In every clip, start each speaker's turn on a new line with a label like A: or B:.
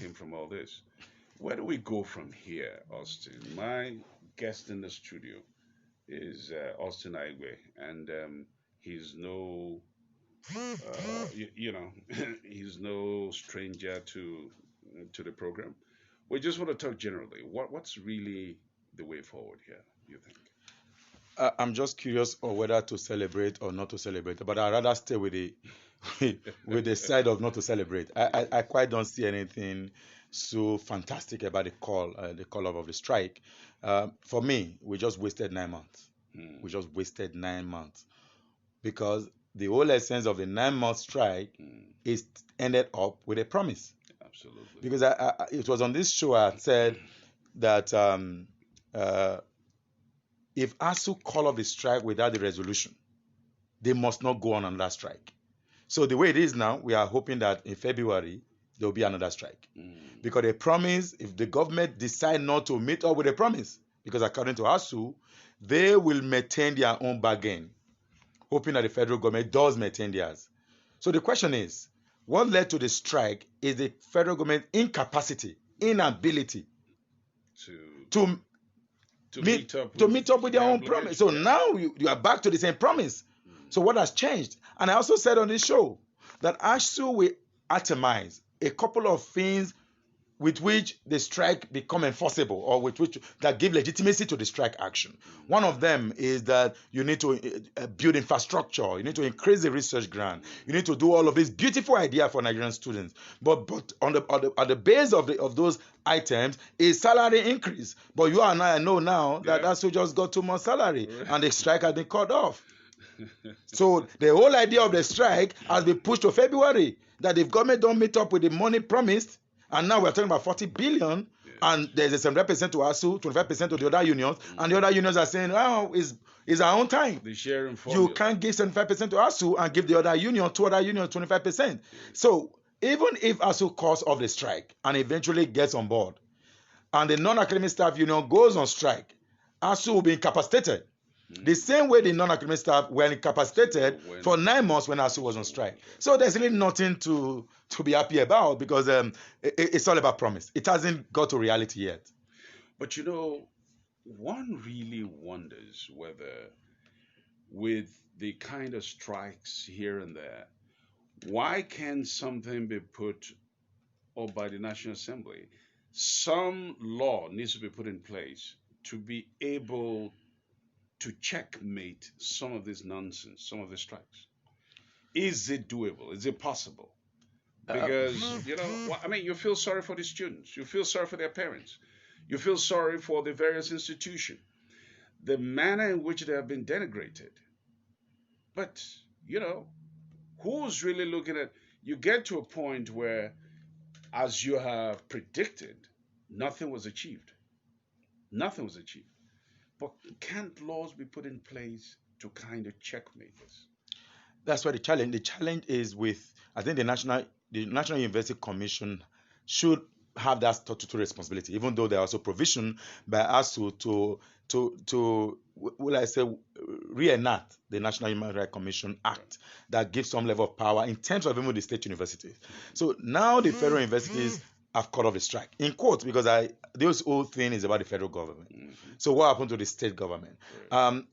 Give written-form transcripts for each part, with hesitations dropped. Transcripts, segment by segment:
A: came from all this. Where do we go from here, Austin? My guest in the studio is Austin Aigwe, and he's no, he's no stranger to the program. We just want to talk generally. What's really the way forward here? You think?
B: I'm just curious on whether to celebrate or not to celebrate, but I'd rather stay with the with the side of not to celebrate. I quite don't see anything so fantastic about the call of the strike. For me, we just wasted 9 months.
A: Hmm.
B: We just wasted 9 months because the whole essence of the 9 month strike
A: Hmm.
B: is ended up with a promise.
A: Absolutely.
B: Because it was on this show I had said that uh, if ASU call off the strike without the resolution, they must not go on another strike. So the way it is now, we are hoping that in February there will be another strike.
A: Hmm.
B: Because they promise, if the government decide not to meet up with a promise, because according to ASU, they will maintain their own bargain, hoping that the federal government does maintain theirs. So the question is, what led to the strike is the federal government incapacity, inability
A: To
B: to
A: to
B: meet
A: meet up
B: to
A: with
B: meet up with their
A: the
B: own promise. So
A: obligation. Yeah.
B: now you are back to the same promise.
A: Hmm.
B: So what has changed? And I also said on this show that ASU will atomize a couple of things with which the strike become enforceable or with which that give legitimacy to the strike action. One of them is that you need to build infrastructure, you need to increase the research grant, you need to do all of these beautiful ideas for Nigerian students. But on the base of those items is salary increase. But you and I know now that
A: Yeah.
B: ASU just got 2 months salary and the strike has been cut off. So the whole idea of the strike has been pushed to February. That if government don't meet up with the money promised, and now we're talking about 40 billion,
A: Yes.
B: and there's a 75% to ASU, 25% to the other unions, and the other unions are saying, oh, it's our own time.
A: The sharing
B: You
A: formula.
B: can't give 75% to ASU and give the other union, two other unions, 25%. So even if ASU calls off the strike and eventually gets on board, and the non-academic staff union goes on strike, ASU will be incapacitated. The same way the non-academic staff were incapacitated for 9 months when ASU was on strike. So there's really nothing to be happy about because it's all about promise. It hasn't got to reality yet.
A: But one really wonders whether, with the kind of strikes here and there, why can't something be put up by the National Assembly? Some law needs to be put in place to be able to checkmate some of this nonsense, some of the strikes. Is it doable? Is it possible? Because, I mean, you feel sorry for the students, you feel sorry for their parents, you feel sorry for the various institutions, the manner in which they have been denigrated. But, you know, who's really looking at, you get to a point where, as you have predicted, nothing was achieved. Nothing was achieved. But can't laws be put in place to kind of checkmate this?
B: That's why the challenge is with, I think the National University Commission should have that statutory responsibility, even though there are also provision by ASU to will I say reenact the National Human Rights Commission Act that gives some level of power in terms of even the state universities. So now the federal universities have called off the strike in quotes because this whole thing is about the federal government. So what happened to the state government?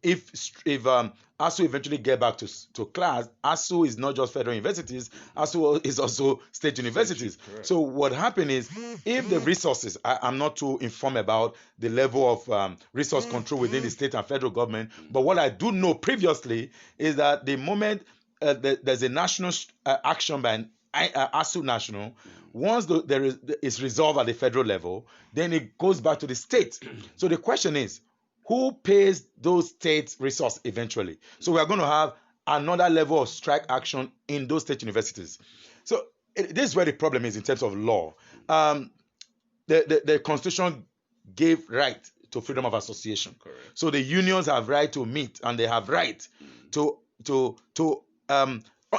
B: If ASU eventually get back to class, ASU is not just federal universities, ASU is also state universities.
A: Correct.
B: So what happened is, if the resources, I'm not too informed about the level of resource control within the state and federal government, but what I do know previously is that the moment there's a national action by an ASU national, once there is resolved at the federal level, then it goes back to the state. So the question is, who pays those state resources eventually? So we are going to have another level of strike action in those state universities. So this is where the problem is in terms of law. The Constitution gave right to freedom of association.
A: Correct.
B: So the unions have right to meet and they have right to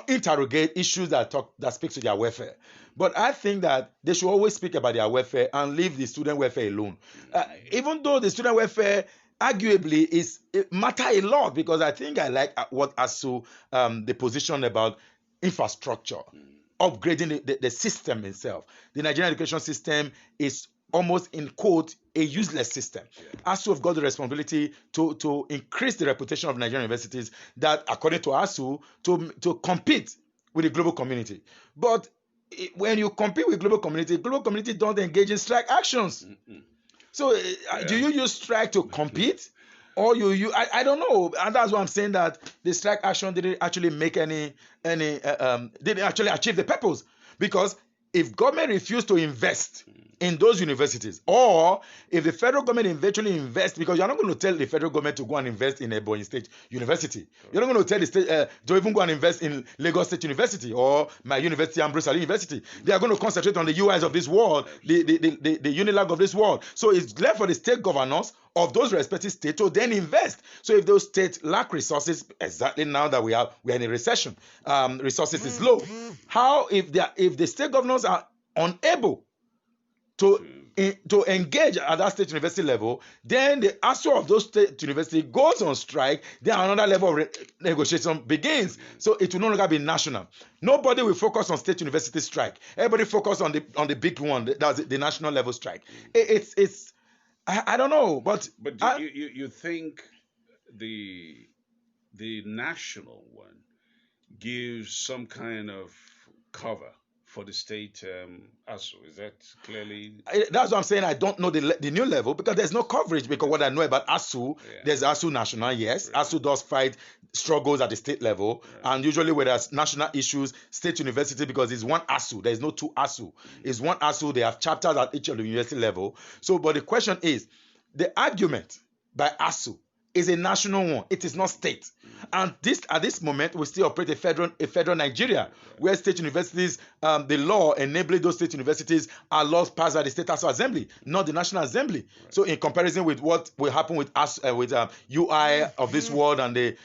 B: interrogate issues that speak to their welfare. But I think that they should always speak about their welfare and leave the student welfare alone. Even though the student welfare arguably it matter a lot, because I think I like what ASU the position about infrastructure. upgrading the system itself. The Nigerian education system is almost, in quote, a useless system. ASUU have got the responsibility to increase the reputation of Nigerian universities, that according to ASUU, to compete with the global community. But when you compete with global community don't engage in strike actions. So do you use strike to compete, or I don't know, and that's why I'm saying that the strike action didn't actually make didn't actually achieve the purpose. Because if government refused to invest in those universities, or if the federal government eventually invests, because you're not going to tell the federal government to go and invest in Ebonyi State University, you're not going to tell the state to even go and invest in Lagos State University or my university, Ambrose Ali University. They are going to concentrate on the UIs of this world, the Unilag of this world. So it's left for the state governors of those respective states to then invest. So if those states lack resources, exactly now that we are in a recession, resources is low. How if the state governors are unable to engage at that state university level, then the ASUU of those state university goes on strike, then another level of negotiation begins. So it will no longer be national. Nobody will focus on state university strike. Everybody focus on the big one, that's the national level strike. I don't know, but
A: you think the national one gives some kind of cover for the state ASUU? Is that clearly?
B: That's what I'm saying. I don't know the new level, because there's no coverage. Because what I know about ASUU, there's ASUU national, yes. Right. ASUU does fight struggles at the state level, and usually where there's national issues, state university, because it's one ASUU. There's no two ASUU. It's one ASUU. They have chapters at each of the university level. So, but the question is, the argument by ASUU is a national one. It is not state. And at this moment, we still operate a federal Nigeria, where state universities, the law enabling those state universities are laws passed by the State House Assembly, not the National Assembly. Right. So in comparison with what will happen with us, with UI of this world and the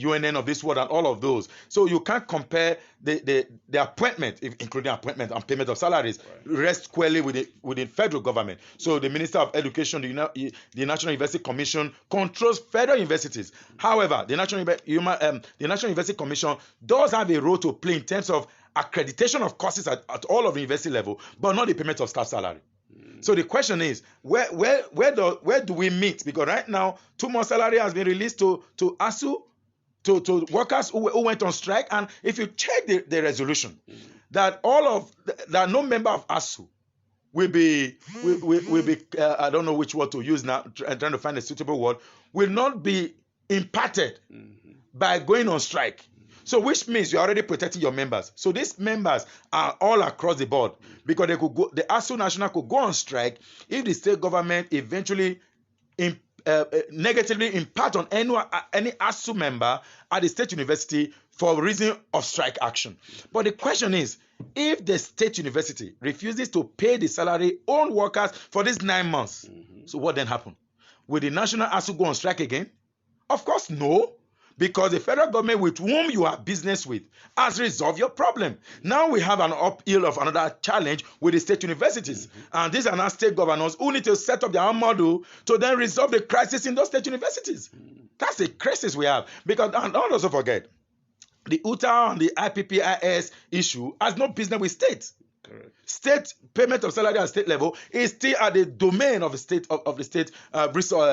B: UNN of this world and all of those. So you can't compare the appointment, including appointment and payment of salaries, rest squarely with the federal government. So the Minister of Education, the National University Commission, controls federal universities. However, the National University Commission does have a role to play in terms of accreditation of courses at all of the university level, but not the payment of staff salary. So the question is, where do we meet? Because right now, 2 months salary has been released to ASUU, to workers who went on strike. And if you check the resolution, that that no member of ASUU will be I don't know which word to use now, trying to find a suitable word, will not be impacted by going on strike. So which means you're already protecting your members. So these members are all across the board, because they could go, the ASUU National could go on strike if the state government eventually negatively impact on any ASUU member at the state university for reason of strike action. But the question is, if the state university refuses to pay the salary own workers for these 9 months, so what then happen? Will the national ASUU go on strike again? Of course, no. Because the federal government with whom you have business with has resolved your problem. Now we have an uphill of another challenge with the state universities. And these are now state governors who need to set up their own model to then resolve the crisis in those state universities. That's the crisis we have. Because, and don't also forget, the UTA and the IPPIS issue has no business with state. Correct. State payment of salary at state level is still at the domain of the state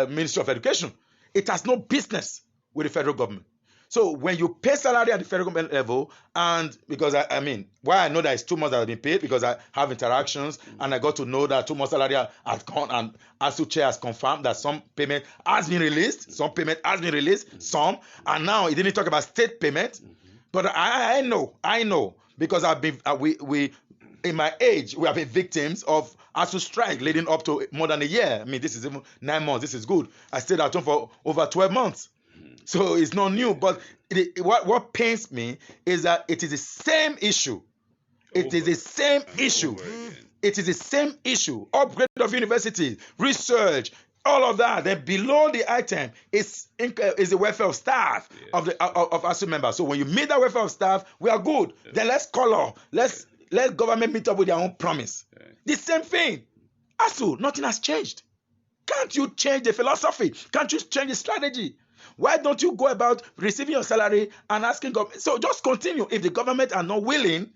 B: Ministry of Education. It has no business with the federal government. So when you pay salary at the federal government level, and because why I know that it's 2 months that have been paid, because I have interactions and I got to know that 2 months salary has gone, and ASUU chair has confirmed that some payment has been released, some, and now he didn't talk about state payment, but I know because I've been we in my age we have been victims of ASUU strike leading up to more than a year. This is even 9 months. This is good. I stayed at home for over 12 months. So it's not new, but what pains me is that it is the same issue. It is the same issue. It is the same issue. Upgrade of universities, research, all of that. Then below the item is the welfare of staff of ASUU members. So when you meet the welfare of staff, we are good. Then let's let government meet up with their own promise. The same thing. ASUU, nothing has changed. Can't you change the philosophy? Can't you change the strategy? Why don't you go about receiving your salary and asking government? So just continue. If the government are not willing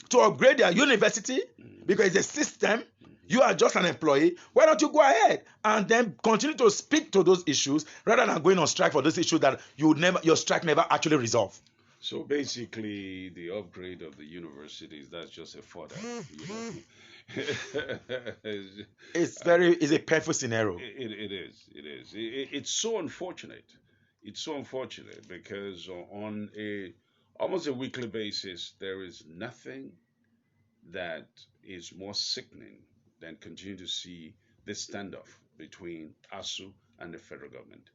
B: to upgrade their university because it's a system. You are just an employee. Why don't you go ahead and then continue to speak to those issues rather than going on strike for those issues that your strike never actually resolve?
A: So basically, the upgrade of the universities, that's just a further, you know.
B: It's a painful scenario.
A: It is. It is. It's so unfortunate. It's so unfortunate because on a almost a weekly basis, there is nothing that is more sickening than continue to see this standoff between ASU and the federal government.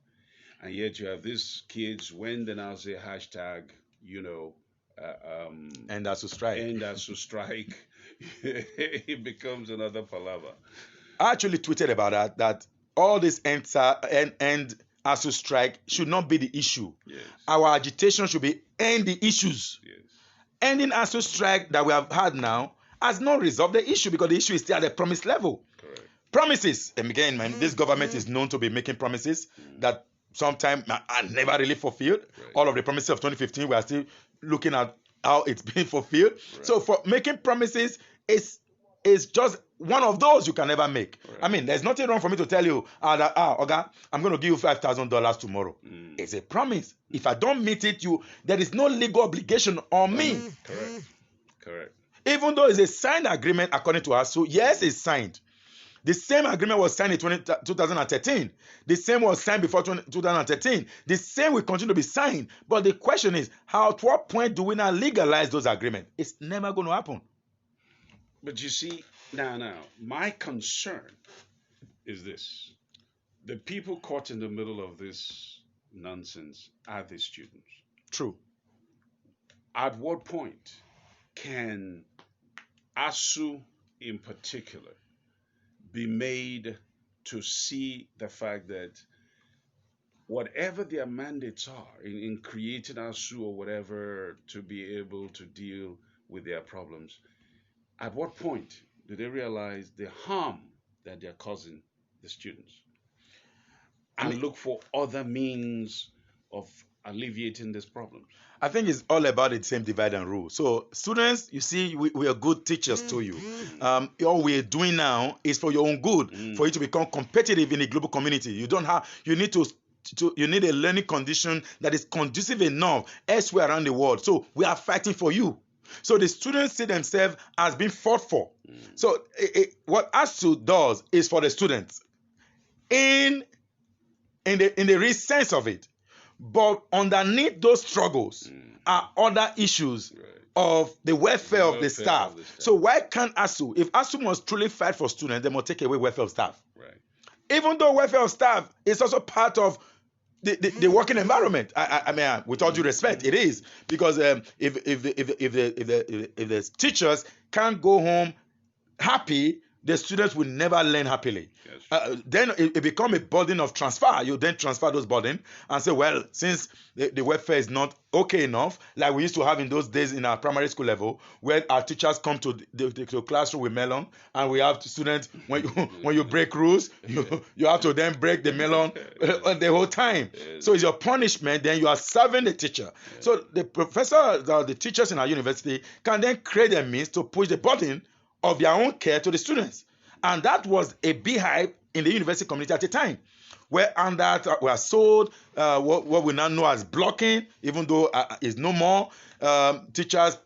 A: And yet you have these kids when they now say hashtag, you know,
B: And that's a strike.
A: end ASU strike, it becomes another palaver.
B: I actually tweeted about that all this end ASU strike should not be the issue.
A: Yes,
B: Our agitation should be end the issues.
A: yes,
B: Ending ASU strike that we have had now has not resolved the issue because the issue is still at the promise level.
A: correct.
B: Promises, and again, man, this government is known to be making promises that sometimes are never really fulfilled.
A: Right.
B: All of the promises of 2015, we are still looking at how it's being fulfilled.
A: Right.
B: So for making promises is just one of those you can never make.
A: Right.
B: I mean, there's nothing wrong for me to tell you, Oga, I'm going to give you $5,000 tomorrow. It's a promise. If I don't meet it, there is no legal obligation on me.
A: Correct. Correct.
B: Even though it's a signed agreement according to us, so yes, it's signed. The same agreement was signed in 2013. The same was signed before 2013. The same will continue to be signed. But the question is, at what point do we now legalize those agreements? It's never going to happen.
A: But you see, now, my concern is this. The people caught in the middle of this nonsense are the students.
B: True.
A: At what point can ASU in particular be made to see the fact that whatever their mandates are in creating ASU or whatever to be able to deal with their problems, at what point do they realize the harm that they're causing the students and look for other means of alleviating this problem?
B: I think it's all about the same divide and rule. So students, you see, we are good teachers to you. All we're doing now is for your own good, for you to become competitive in the global community. You need a learning condition that is conducive enough elsewhere around the world. So we are fighting for you. So the students see themselves as being fought for. So what ASU does is for the students in the real sense of it. But underneath those struggles are other issues of the welfare of the staff. So why can't ASU, if ASU must truly fight for students, they must take away welfare of staff.
A: Right.
B: Even though welfare of staff is also part of the working environment. I mean, with all due respect, it is, because if the teachers can't go home happy, the students will never learn happily. Yes. Then it becomes a burden of transfer. You then transfer those burden and say, well, since the welfare is not okay enough, like we used to have in those days in our primary school level, where our teachers come to the classroom with melon, and we have students, when you break rules, you have to then break the melon the whole time. Yes. So it's your punishment, then you are serving the teacher. Yes. So the professors, the teachers in our university can then create a means to push the burden of their own care to the students. And that was a beehive in the university community at the time, where and that were sold what we now know as blocking, even though it's no more. Teachers,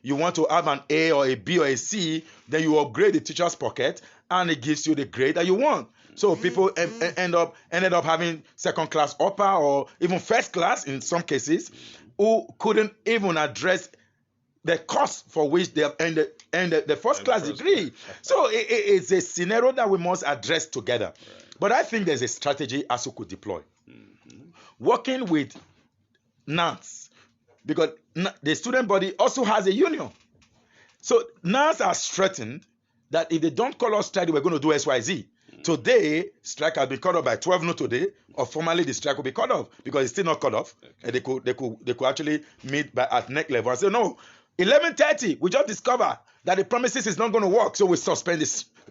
B: you want to have an A or a B or a C, then you upgrade the teacher's pocket and it gives you the grade that you want. So people ended up having second class upper or even first class in some cases, who couldn't even address the cost for which they have ended the first class degree. So it's a scenario that we must address together. Right. But I think there's a strategy ASU could deploy. Working with NANS, because the student body also has a union. So NANS are threatened that if they don't call us strike, we're going to do XYZ. Today, strike has been cut off by 12 noon today, or formally the strike will be cut off because it's still not cut off. Okay. And they could actually meet at neck level and say, no, 11:30, we just discovered that the promises is not going to work, so we suspend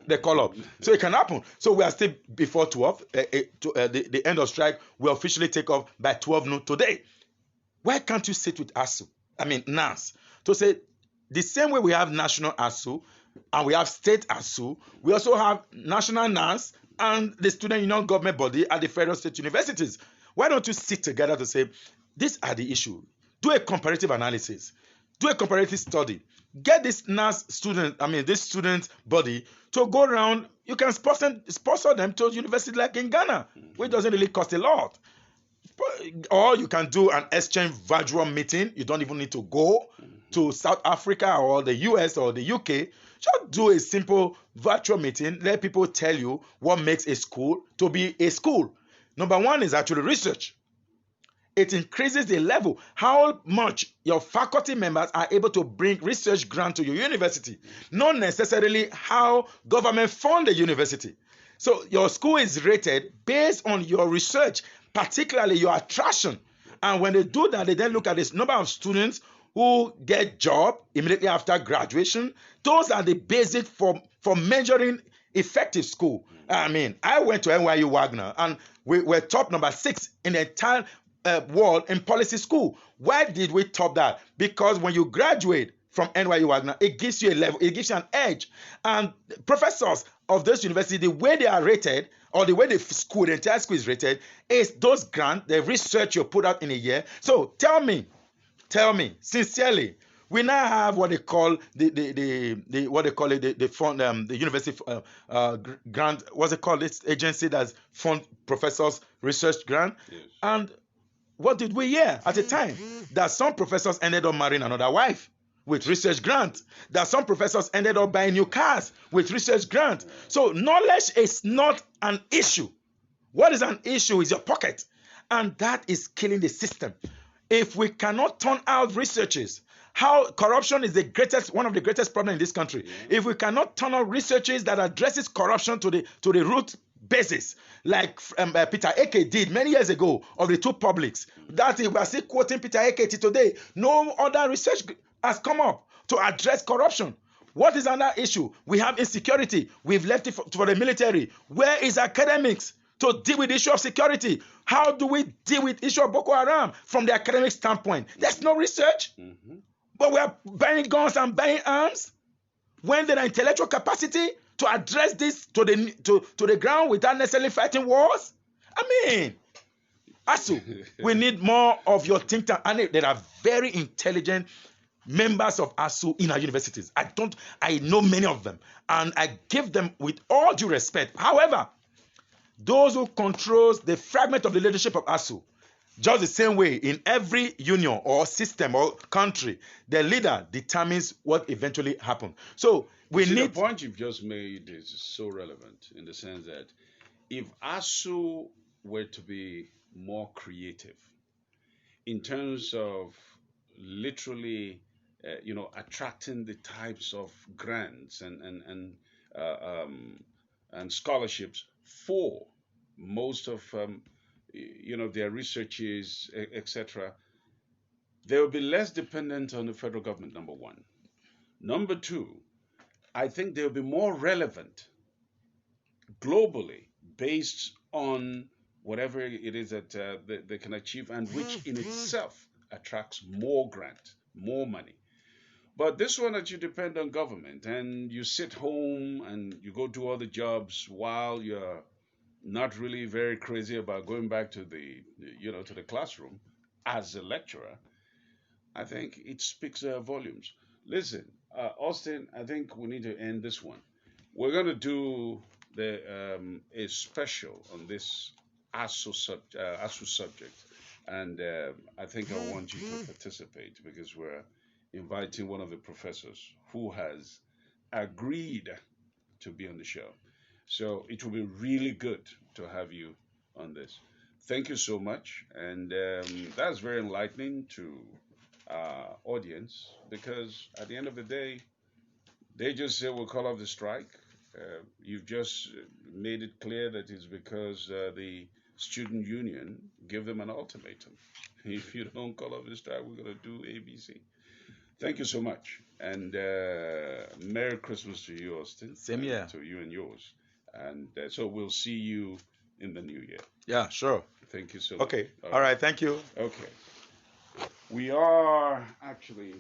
B: the call-up. So it can happen. So we are still before 12. The end of strike will officially take off by 12 noon today. Why can't you sit with ASU, NAS, to say, the same way we have national ASUU and we have state ASUU, we also have national NAS and the student union government body at the federal state universities. Why don't you sit together to say, these are the issues? Do a comparative analysis, do a comparative study, get this NAS student, this student body to go around. You can sponsor them to university like in Ghana, which doesn't really cost a lot. Or you can do an exchange virtual meeting. You don't even need to go to South Africa or the US or the UK. Just do a simple virtual meeting. Let people tell you what makes a school to be a school. Number one is actually research. It increases the level, how much your faculty members are able to bring research grant to your university, not necessarily how government fund the university. So your school is rated based on your research, particularly your attraction. And when they do that, they then look at this number of students who get job immediately after graduation. Those are the basic for measuring effective school. I went to NYU Wagner and we were top number 6 in the entire world in policy school. Why did we top that? Because when you graduate from NYU Wagner, it gives you a level, it gives you an edge. And professors of this university, the way they are rated, or the way the entire school is rated, is those grants, the research you put out in a year. So tell me, sincerely, we now have what they call the fund, the university grant. What's it called? This agency that fund professors research grant.
A: Yes.
B: And what did we hear at the time? That some professors ended up marrying another wife with research grant. That some professors ended up buying new cars with research grant. So knowledge is not an issue. What is an issue is your pocket. And that is killing the system. If we cannot turn out researchers, how corruption is one of the greatest problems in this country. If we cannot turn out researchers that addresses corruption to the root basis, like Peter Eke did many years ago of the two publics, that we are still quoting Peter Eke today. No other research has come up to address corruption. What is another issue? We have insecurity. We've left it for the military. Where is academics to deal with the issue of security? How do we deal with the issue of Boko Haram from the academic standpoint? There's no research. But we are buying guns and buying arms when there are intellectual capacity to address this to the ground without necessarily fighting wars. ASUU, we need more of your think tank. And there are very intelligent members of ASUU in our universities. I know many of them, and I give them with all due respect. However, those who controls the fragment of the leadership of ASUU, just the same way in every union or system or country, the leader determines what eventually happens. So
A: the point you've just made is so relevant in the sense that if ASUU were to be more creative in terms of literally, attracting the types of grants and scholarships for most of their researches, etc., they will be less dependent on the federal government, number one. Number two, I think they'll be more relevant globally based on whatever it is that they can achieve, and which in itself attracts more grant, more money. But this one that you depend on government and you sit home and you go do other jobs while you're not really very crazy about going back to the classroom as a lecturer, I think it speaks volumes. Listen, Austin, I think we need to end this one. We're going to do a special on this ASU subject, and I think I want you to participate because we're inviting one of the professors who has agreed to be on the show. So it will be really good to have you on this. Thank you so much. And that's very enlightening to our audience because at the end of the day, they just say we'll call off the strike. You've just made it clear that it's because the student union give them an ultimatum. If you don't call off the strike, we're going to do ABC. Thank you so much. And Merry Christmas to you, Austin.
B: Same here.
A: To you and yours. And so we'll see you in the new year.
B: Yeah, sure.
A: Thank you so much.
B: Okay. All right. Thank you.
A: Okay. We are actually